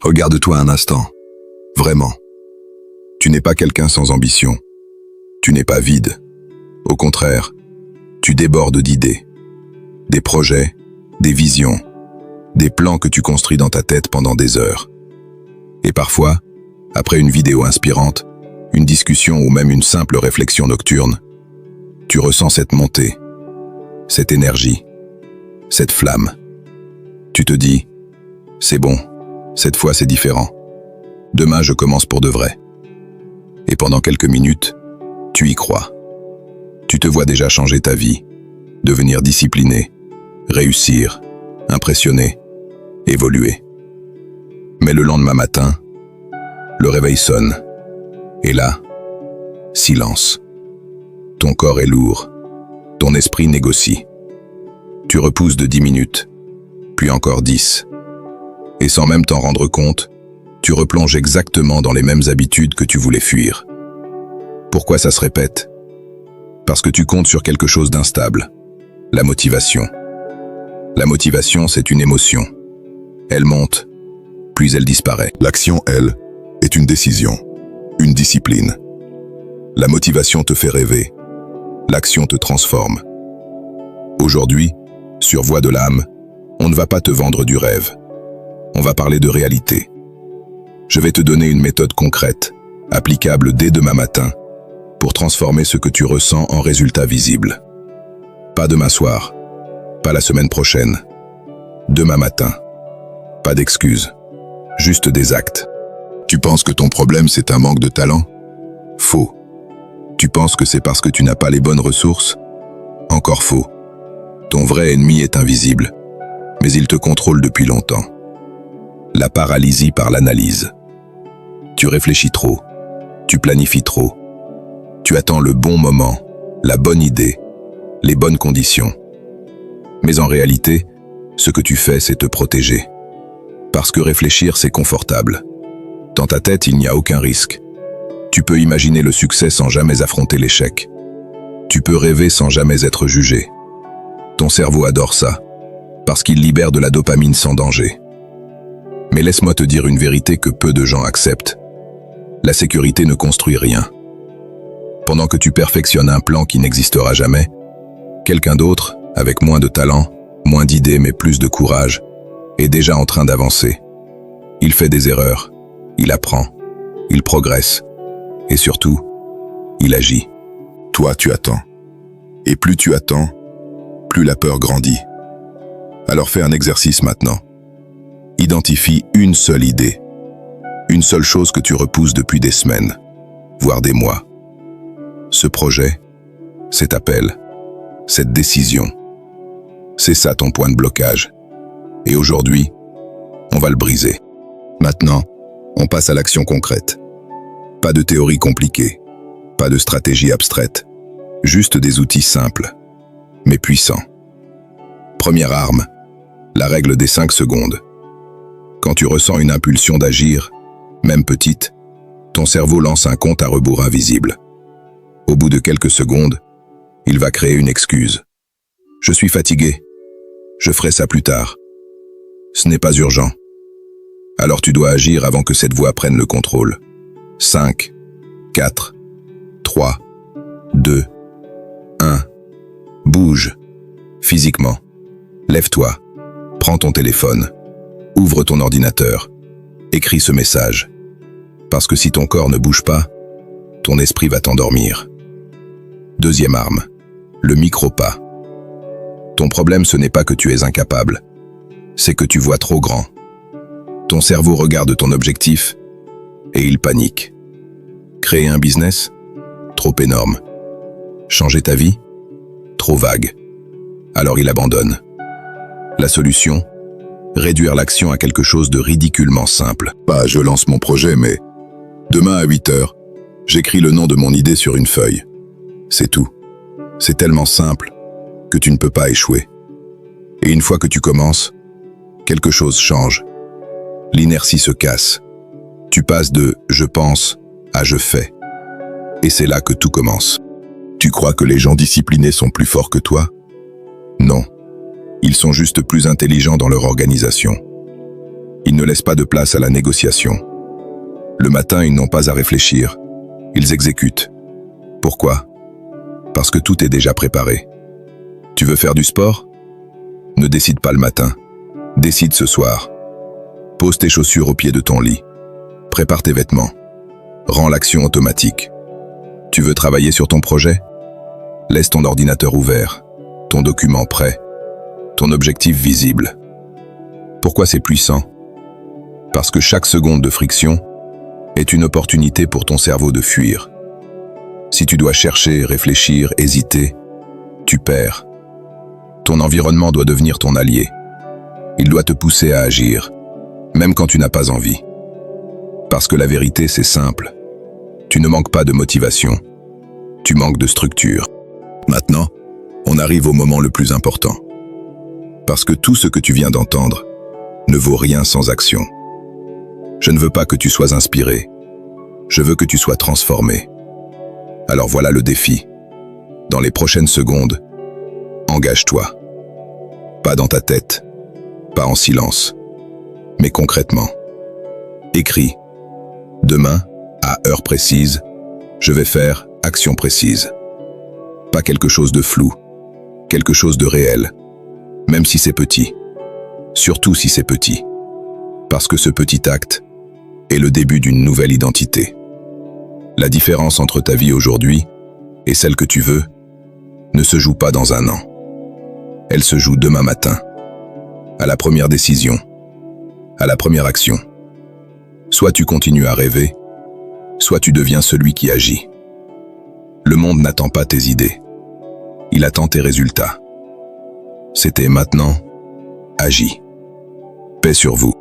Regarde-toi un instant. Vraiment. Tu n'es pas quelqu'un sans ambition. Tu n'es pas vide. Au contraire, tu débordes d'idées. Des projets, des visions, des plans que tu construis dans ta tête pendant des heures. Et parfois, après une vidéo inspirante, une discussion ou même une simple réflexion nocturne, tu ressens cette montée, cette énergie, cette flamme. Tu te dis, c'est bon, cette fois c'est différent. Demain je commence pour de vrai. Et pendant quelques minutes, tu y crois. Tu te vois déjà changer ta vie, devenir discipliné, réussir, impressionner, évoluer. Mais le lendemain matin, le réveil sonne. Et là, silence. Ton corps est lourd. Ton esprit négocie. Tu repousses de 10 minutes, puis encore 10. Et sans même t'en rendre compte, tu replonges exactement dans les mêmes habitudes que tu voulais fuir. Pourquoi ça se répète? Parce que tu comptes sur quelque chose d'instable. La motivation. La motivation, c'est une émotion. Elle monte, puis elle disparaît. L'action, elle, est une décision, une discipline. La motivation te fait rêver. L'action te transforme. Aujourd'hui, sur Voix de l'âme, on ne va pas te vendre du rêve. On va parler de réalité. Je vais te donner une méthode concrète, applicable dès demain matin, pour transformer ce que tu ressens en résultats visibles. Pas demain soir, pas la semaine prochaine, demain matin. Pas d'excuses, juste des actes. Tu penses que ton problème c'est un manque de talent? Faux. Tu penses que c'est parce que tu n'as pas les bonnes ressources? Encore faux. Ton vrai ennemi est invisible, mais il te contrôle depuis longtemps. La paralysie par l'analyse. Tu réfléchis trop, tu planifies trop. Tu attends le bon moment, la bonne idée, les bonnes conditions. Mais en réalité, ce que tu fais, c'est te protéger. Parce que réfléchir, c'est confortable. Dans ta tête, il n'y a aucun risque. Tu peux imaginer le succès sans jamais affronter l'échec. Tu peux rêver sans jamais être jugé. Ton cerveau adore ça, parce qu'il libère de la dopamine sans danger. Mais laisse-moi te dire une vérité que peu de gens acceptent. La sécurité ne construit rien. Pendant que tu perfectionnes un plan qui n'existera jamais, quelqu'un d'autre, avec moins de talent, moins d'idées mais plus de courage, est déjà en train d'avancer. Il fait des erreurs, il apprend, il progresse, et surtout, il agit. Toi, tu attends. Et plus tu attends, plus la peur grandit. Alors fais un exercice maintenant. Identifie une seule idée, une seule chose que tu repousses depuis des semaines, voire des mois. Ce projet, cet appel, cette décision, c'est ça ton point de blocage. Et aujourd'hui, on va le briser. Maintenant, on passe à l'action concrète. Pas de théorie compliquée, pas de stratégie abstraite, juste des outils simples, mais puissants. Première arme, la règle des 5 secondes. Quand tu ressens une impulsion d'agir, même petite, ton cerveau lance un compte à rebours invisible. Au bout de quelques secondes, il va créer une excuse. Je suis fatigué. Je ferai ça plus tard. Ce n'est pas urgent. Alors tu dois agir avant que cette voix prenne le contrôle. 5, 4, 3, 2, 1. Bouge. Physiquement. Lève-toi. Prends ton téléphone. Ouvre ton ordinateur. Écris ce message. Parce que si ton corps ne bouge pas, ton esprit va t'endormir. Deuxième arme, le micro-pas. Ton problème, ce n'est pas que tu es incapable, c'est que tu vois trop grand. Ton cerveau regarde ton objectif et il panique. Créer un business? Trop énorme. Changer ta vie? Trop vague. Alors il abandonne. La solution? Réduire l'action à quelque chose de ridiculement simple. Je lance mon projet, mais demain à 8 heures, j'écris le nom de mon idée sur une feuille. C'est tout. C'est tellement simple que tu ne peux pas échouer. Et une fois que tu commences, quelque chose change. L'inertie se casse. Tu passes de « je pense » à « je fais ». Et c'est là que tout commence. Tu crois que les gens disciplinés sont plus forts que toi? Non. Ils sont juste plus intelligents dans leur organisation. Ils ne laissent pas de place à la négociation. Le matin, ils n'ont pas à réfléchir. Ils exécutent. Pourquoi? Parce que tout est déjà préparé. Tu veux faire du sport? Ne décide pas le matin. Décide ce soir. Pose tes chaussures au pied de ton lit. Prépare tes vêtements. Rends l'action automatique. Tu veux travailler sur ton projet? Laisse ton ordinateur ouvert, ton document prêt, ton objectif visible. Pourquoi c'est puissant? Parce que chaque seconde de friction est une opportunité pour ton cerveau de fuir. Si tu dois chercher, réfléchir, hésiter, tu perds. Ton environnement doit devenir ton allié. Il doit te pousser à agir, même quand tu n'as pas envie. Parce que la vérité, c'est simple. Tu ne manques pas de motivation. Tu manques de structure. Maintenant, on arrive au moment le plus important. Parce que tout ce que tu viens d'entendre ne vaut rien sans action. Je ne veux pas que tu sois inspiré. Je veux que tu sois transformé. Alors voilà le défi. Dans les prochaines secondes, engage-toi. Pas dans ta tête, pas en silence, mais concrètement. Écris. Demain, à heure précise, je vais faire action précise. Pas quelque chose de flou, quelque chose de réel, même si c'est petit. Surtout si c'est petit. Parce que ce petit acte est le début d'une nouvelle identité. La différence entre ta vie aujourd'hui et celle que tu veux ne se joue pas dans un an. Elle se joue demain matin, à la première décision, à la première action. Soit tu continues à rêver, soit tu deviens celui qui agit. Le monde n'attend pas tes idées, il attend tes résultats. C'était maintenant, agis. Paix sur vous.